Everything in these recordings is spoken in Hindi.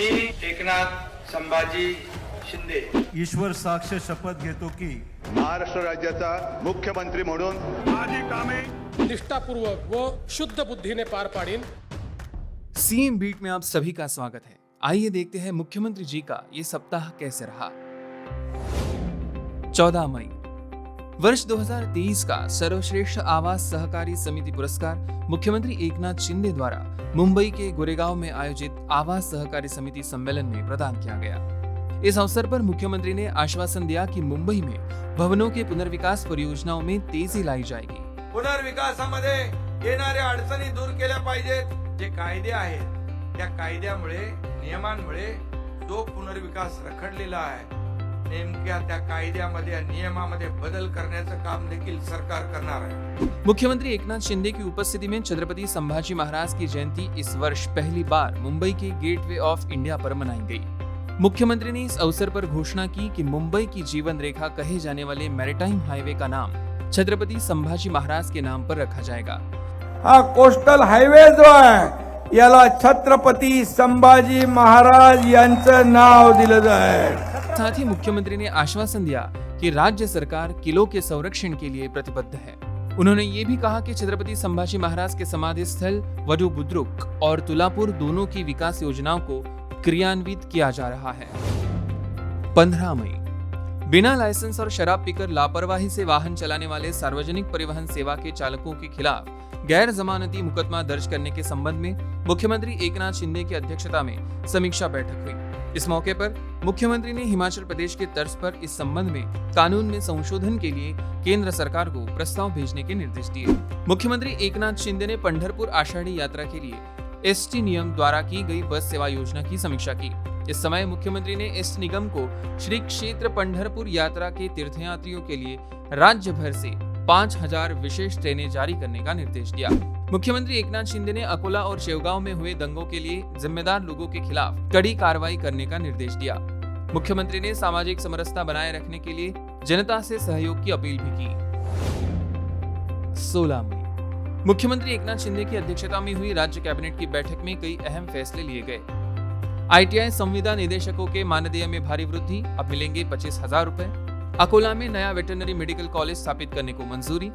मी एकनाथ संभाजी शिंदे ईश्वर साक्ष शपथ घेतो की महाराष्ट्र राज्याचा मुख्यमंत्री म्हणून माझी कामे निष्ठापूर्वक व शुद्ध बुद्धीने पार पाडीन। सीएम बीट में आप सभी का स्वागत है। आइए देखते हैं मुख्यमंत्री जी का ये सप्ताह कैसे रहा। 14 मई वर्ष 2023 का सर्वश्रेष्ठ आवास सहकारी समिति पुरस्कार मुख्यमंत्री एकनाथ शिंदे द्वारा मुंबई के गोरेगांव में आयोजित आवास सहकारी समिति सम्मेलन में प्रदान किया गया। इस अवसर पर मुख्यमंत्री ने आश्वासन दिया कि मुंबई में भवनों के पुनर्विकास परियोजनाओं में तेजी लाई जाएगी। पुनर्विकासामध्ये येणाऱ्या अडचणी दूर केल्या पाहिजेत। जे कायदे आहेत त्या कायद्यामुळे नियमांमुळे जो पुनर्विकास रखडलेला आहे नेमक्या त्या कायद्यामध्ये नियमामध्ये बदल करण्याचं काम देखील सरकार करणार आहे। मुख्यमंत्री एकनाथ शिंदे की उपस्थिति में छत्रपति संभाजी महाराज की जयंती इस वर्ष पहली बार मुंबई के गेटवे ऑफ इंडिया पर मनाई गई। मुख्यमंत्री ने इस अवसर पर घोषणा की कि मुंबई की जीवन रेखा कहे जाने वाले मैरीटाइम हाईवे का नाम छत्रपति संभाजी महाराज के नाम पर रखा जाएगा। हा कोस्टल हायवे जो आहे याला छत्रपती संभाजी महाराज यांचं नाव दिलं जाईल। साथ ही मुख्यमंत्री ने आश्वासन दिया कि राज्य सरकार किलों के संरक्षण के लिए प्रतिबद्ध है। उन्होंने ये भी कहा कि छत्रपति संभाजी महाराज के समाधि स्थल वडू बुद्रुक और तुलापुर दोनों की विकास योजनाओं को क्रियान्वित किया जा रहा है। 15 मई बिना लाइसेंस और शराब पीकर लापरवाही से वाहन चलाने वाले सार्वजनिक परिवहन सेवा के चालकों के खिलाफ गैर जमानती मुकदमा दर्ज करने के संबंध में मुख्यमंत्री एकनाथ शिंदे की अध्यक्षता में समीक्षा बैठक हुई। इस मौके पर मुख्यमंत्री ने हिमाचल प्रदेश के तर्ज पर इस संबंध में कानून में संशोधन के लिए केंद्र सरकार को प्रस्ताव भेजने के निर्देश दिए। मुख्यमंत्री एकनाथ शिंदे ने पंढरपुर आषाढ़ी यात्रा के लिए एसटी निगम द्वारा की गई बस सेवा योजना की समीक्षा की। इस समय मुख्यमंत्री ने एसटी निगम को श्री क्षेत्र पंढरपुर यात्रा के तीर्थयात्रियों के लिए राज्य भर से 5000 विशेष ट्रेनें जारी करने का निर्देश दिया। मुख्यमंत्री एकनाथ शिंदे ने अकोला और शेवगांव में हुए दंगों के लिए जिम्मेदार लोगों के खिलाफ कड़ी कार्रवाई करने का निर्देश दिया। मुख्यमंत्री ने सामाजिक समरसता बनाए रखने के लिए जनता से सहयोग की अपील भी की। 16 मई मुख्यमंत्री एकनाथ शिंदे की अध्यक्षता में हुई राज्य कैबिनेट की बैठक में कई अहम फैसले लिए गए। ITI संविदा निदेशकों के मानदेय में भारी वृद्धि, अब मिलेंगे 25,000 रुपए। अकोला में नया वेटरनरी मेडिकल कॉलेज स्थापित करने को मंजूरी।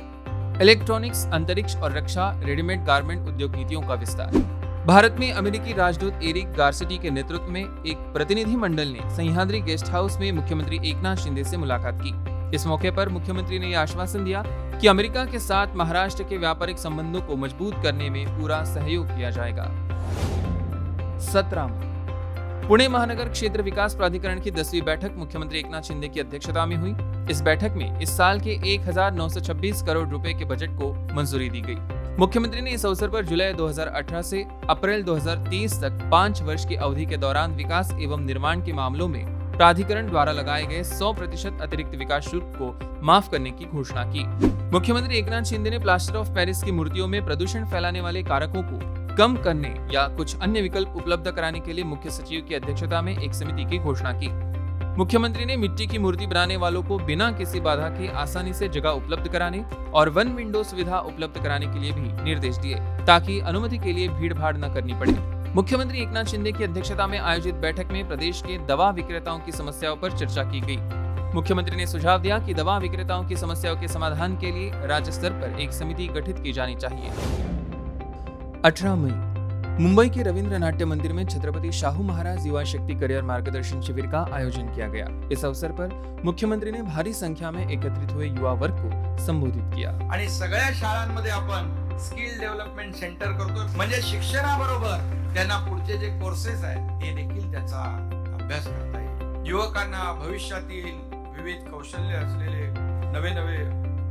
इलेक्ट्रॉनिक्स, अंतरिक्ष और रक्षा, रेडीमेड गारमेंट उद्योग नीतियों का विस्तार। भारत में अमेरिकी राजदूत एरिक गार्सिटी के नेतृत्व में एक प्रतिनिधि मंडल ने सह्याद्री गेस्ट हाउस में मुख्यमंत्री एकनाथ शिंदे से मुलाकात की। इस मौके पर मुख्यमंत्री ने यह आश्वासन दिया कि अमेरिका के साथ महाराष्ट्र के व्यापारिक संबंधों को मजबूत करने में पूरा सहयोग किया जाएगा। 17 मई पुणे महानगर क्षेत्र विकास प्राधिकरण की 10वीं बैठक मुख्यमंत्री एकनाथ शिंदे की अध्यक्षता में हुई। इस बैठक में इस साल के 1926 करोड़ रुपए के बजट को मंजूरी दी गई। मुख्यमंत्री ने इस अवसर पर जुलाई 2018 से अप्रैल 2023 तक 5 वर्ष की अवधि के दौरान विकास एवं निर्माण के मामलों में प्राधिकरण द्वारा लगाए गए 100% अतिरिक्त विकास शुल्क को माफ करने की घोषणा की। मुख्यमंत्री एकनाथ शिंदे ने प्लास्टर ऑफ पेरिस की मूर्तियों में प्रदूषण फैलाने वाले कारकों को कम करने या कुछ अन्य विकल्प उपलब्ध कराने के लिए मुख्य सचिव की अध्यक्षता में एक समिति की घोषणा की। मुख्यमंत्री ने मिट्टी की मूर्ति बनाने वालों को बिना किसी बाधा के आसानी से जगह उपलब्ध कराने और वन विंडो सुविधा उपलब्ध कराने के लिए भी निर्देश दिए, ताकि अनुमति के लिए भीड़ भाड़ न करनी पड़े। मुख्यमंत्री एकनाथ शिंदे की अध्यक्षता में आयोजित बैठक में प्रदेश के दवा विक्रेताओं की समस्याओं पर चर्चा की गई। मुख्यमंत्री ने सुझाव दिया कि दवा विक्रेताओं की समस्याओं के समाधान के लिए राज्य स्तर पर एक समिति गठित की जानी चाहिए। 18 मई मुंबई के रविंद्र नाट्य मंदिर में छत्रपति शाहू महाराज युवा शक्ति करियर मार्गदर्शन शिविर का आयोजन किया गया। इस अवसर पर मुख्यमंत्री ने भारी संख्या में एकत्रित हुए युवा वर्ग को संबोधित किया। आणि सगळ्या शाळांमध्ये आपण स्किल डेव्हलपमेंट सेंटर करतो, म्हणजे शिक्षणाबरोबर त्यांना पुढचे जे कोर्सेस आहेत ते देखील त्याचा अभ्यास करता येईल। युवकांना भविष्यातील विविध कौशल्य असलेले नवे नवे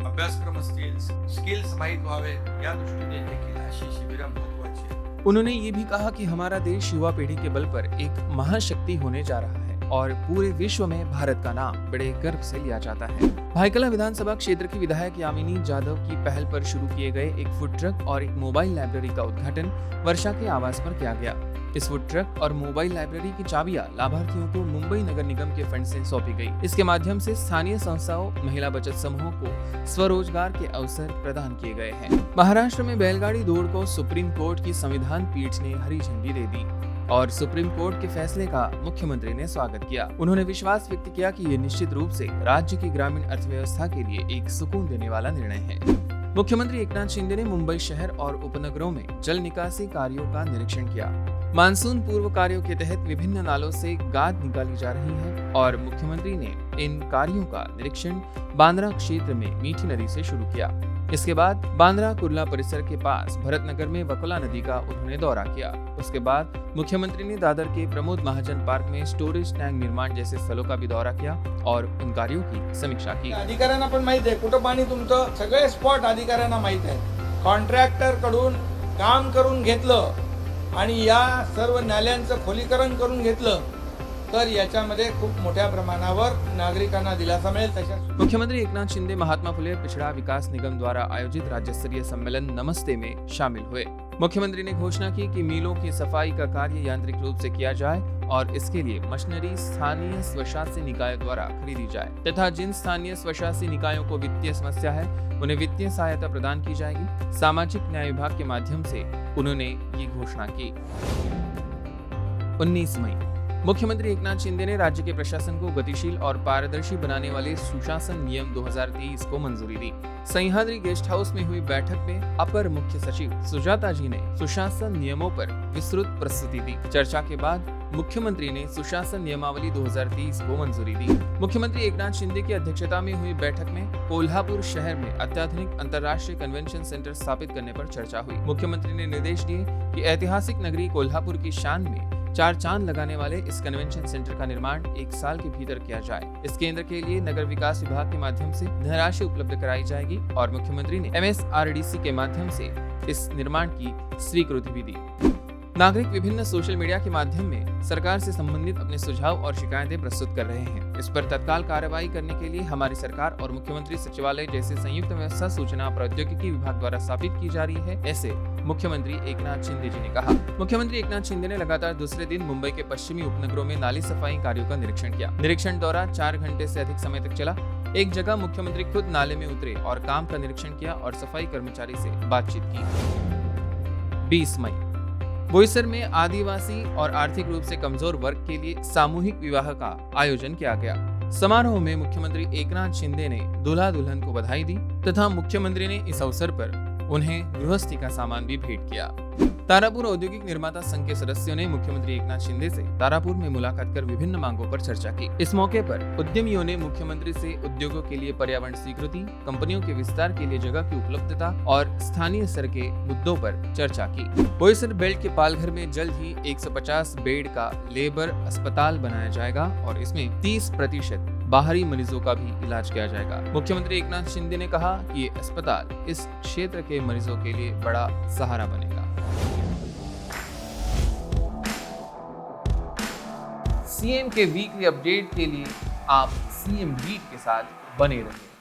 अभ्यासक्रम असतील, स्किल्स माहित व्हावे या दृष्टीने देखील अशी शिबिरं महत्त्वाची आहेत। उन्होंने ये भी कहा कि हमारा देश युवा पीढ़ी के बल पर एक महाशक्ति होने जा रहा है और पूरे विश्व में भारत का नाम बड़े गर्व से लिया जाता है। भाईकला विधानसभा क्षेत्र की विधायक यामिनी जाधव की पहल पर शुरू किए गए एक फूड ट्रक और एक मोबाइल लाइब्रेरी का उद्घाटन वर्षा के आवास पर किया गया। इस फूड ट्रक और मोबाइल लाइब्रेरी की चाबियां लाभार्थियों को मुंबई नगर निगम के फंड से सौंपी गई। इसके माध्यम से स्थानीय संस्थाओं, महिला बचत समूहों को स्वरोजगार के अवसर प्रदान किए गए हैं। महाराष्ट्र में बैलगाड़ी दौड़ को सुप्रीम कोर्ट की संविधान पीठ ने हरी झंडी दे दी। और सुप्रीम कोर्ट के फैसले का मुख्यमंत्री ने स्वागत किया। उन्होंने विश्वास व्यक्त किया कि ये निश्चित रूप से राज्य की ग्रामीण अर्थव्यवस्था के लिए एक सुकून देने वाला निर्णय है। मुख्यमंत्री एकनाथ शिंदे ने मुंबई शहर और उपनगरों में जल निकासी कार्यों का निरीक्षण किया। मानसून पूर्व कार्यों के तहत विभिन्न नालों से गाद निकाली जा रही है और मुख्यमंत्री ने इन कार्यों का निरीक्षण बांद्रा क्षेत्र में मीठी नदी से शुरू किया। इसके बाद बांद्रा कुर्ला परिसर के पास भरतनगर में वकुला नदी का उन्होंने दौरा किया। उसके बाद मुख्यमंत्री ने दादर के प्रमोद महाजन पार्क में स्टोरेज टैंक निर्माण जैसे स्थलों का भी दौरा किया और उन कार्यों की समीक्षा की। अधिकाऱ्यांना पण माहित आहे कुठं पाणी तुमचं, सगळे स्पॉट अधिकाऱ्यांना माहित आहे। कॉन्ट्रॅक्टर कडून काम करून घेतलं आणि या सर्व नाल्यांचं खोलीकरण करून घेतलं तर याच्यामध्ये खूप मोठ्या प्रमाणावर नागरिकांना दिलासा मिळेल। तशाच मुख्यमंत्री एकनाथ शिंदे महात्मा फुले पिछड़ा विकास निगम द्वारा आयोजित राज्य स्तरीय सम्मेलन नमस्ते में शामिल हुए। मुख्यमंत्री ने घोषणा की कि मिलों की सफाई का कार्य यांत्रिक रूप से किया जाए और इसके लिए मशीनरी स्थानीय स्वशासी निकायों द्वारा खरीदी जाए तथा जिन स्थानीय स्वशासी निकायों को वित्तीय समस्या है उन्हें वित्तीय सहायता प्रदान की जाएगी। सामाजिक न्याय विभाग के माध्यम से उन्होंने ये घोषणा की। 19 मई मुख्यमंत्री एकनाथ शिंदे ने राज्य के प्रशासन को गतिशील और पारदर्शी बनाने वाले सुशासन नियम 2023 को मंजूरी दी। सह्याद्री गेस्ट हाउस में हुई बैठक में अपर मुख्य सचिव सुजाता जी ने सुशासन नियमों पर विस्तृत प्रस्तुति दी। चर्चा के बाद मुख्यमंत्री ने सुशासन नियमावली 2030 को मंजूरी दी। मुख्यमंत्री एकनाथ शिंदे की अध्यक्षता में हुई बैठक में कोल्हापुर शहर में अत्याधुनिक अंतर्राष्ट्रीय कन्वेंशन सेंटर स्थापित करने पर चर्चा हुई। मुख्यमंत्री ने निर्देश दिए कि ऐतिहासिक नगरी कोल्हापुर की शान में 4 चांद लगाने वाले इस कन्वेंशन सेंटर का निर्माण 1 साल के भीतर किया जाए। इस केंद्र के लिए नगर विकास विभाग के माध्यम से धनराशि उपलब्ध कराई जाएगी और मुख्यमंत्री ने MSRDC के माध्यम से इस निर्माण की स्वीकृति भी दी। नागरिक विभिन्न सोशल मीडिया के माध्यम में सरकार से संबंधित अपने सुझाव और शिकायतें प्रस्तुत कर रहे हैं। इस पर तत्काल कार्रवाई करने के लिए हमारी सरकार और मुख्यमंत्री सचिवालय जैसे संयुक्त व्यवस्था सूचना प्रौद्योगिकी विभाग द्वारा स्थापित की जा रही है, ऐसे मुख्यमंत्री एकनाथ शिंदे जी ने कहा। मुख्यमंत्री एकनाथ शिंदे ने लगातार दूसरे दिन मुंबई के पश्चिमी उपनगरों में नाली सफाई कार्यों का निरीक्षण किया। निरीक्षण दौरा 4 घंटे से अधिक समय तक चला। एक जगह मुख्यमंत्री खुद नाले में उतरे और काम का निरीक्षण किया और सफाई कर्मचारी से बातचीत की। 20 मई बोईसर में आदिवासी और आर्थिक रूप से कमजोर वर्ग के लिए सामूहिक विवाह का आयोजन किया गया। समारोह में मुख्यमंत्री एकनाथ शिंदे ने दूल्हा दुल्हन को बधाई दी तथा मुख्यमंत्री ने इस अवसर पर उन्हें गृहस्थी का सामान भी भेंट किया। तारापुर औद्योगिक निर्माता संघ के सदस्यों ने मुख्यमंत्री एकनाथ शिंदे से तारापुर में मुलाकात कर विभिन्न मांगों पर चर्चा की। इस मौके पर उद्यमियों ने मुख्यमंत्री से उद्योगों के लिए पर्यावरण स्वीकृति, कंपनियों के विस्तार के लिए जगह की उपलब्धता और स्थानीय स्तर के मुद्दों पर चर्चा की। बोईसर बेल्ट के पालघर में जल्द ही 150 बेड का लेबर अस्पताल बनाया जाएगा और इसमें 30% बाहरी मरीजों का भी इलाज किया जाएगा। मुख्यमंत्री एकनाथ शिंदे ने कहा कि ये अस्पताल इस क्षेत्र के मरीजों के लिए बड़ा सहारा बनेगा। सीएम के वीकली अपडेट के लिए आप सीएम बीट के साथ बने रहें।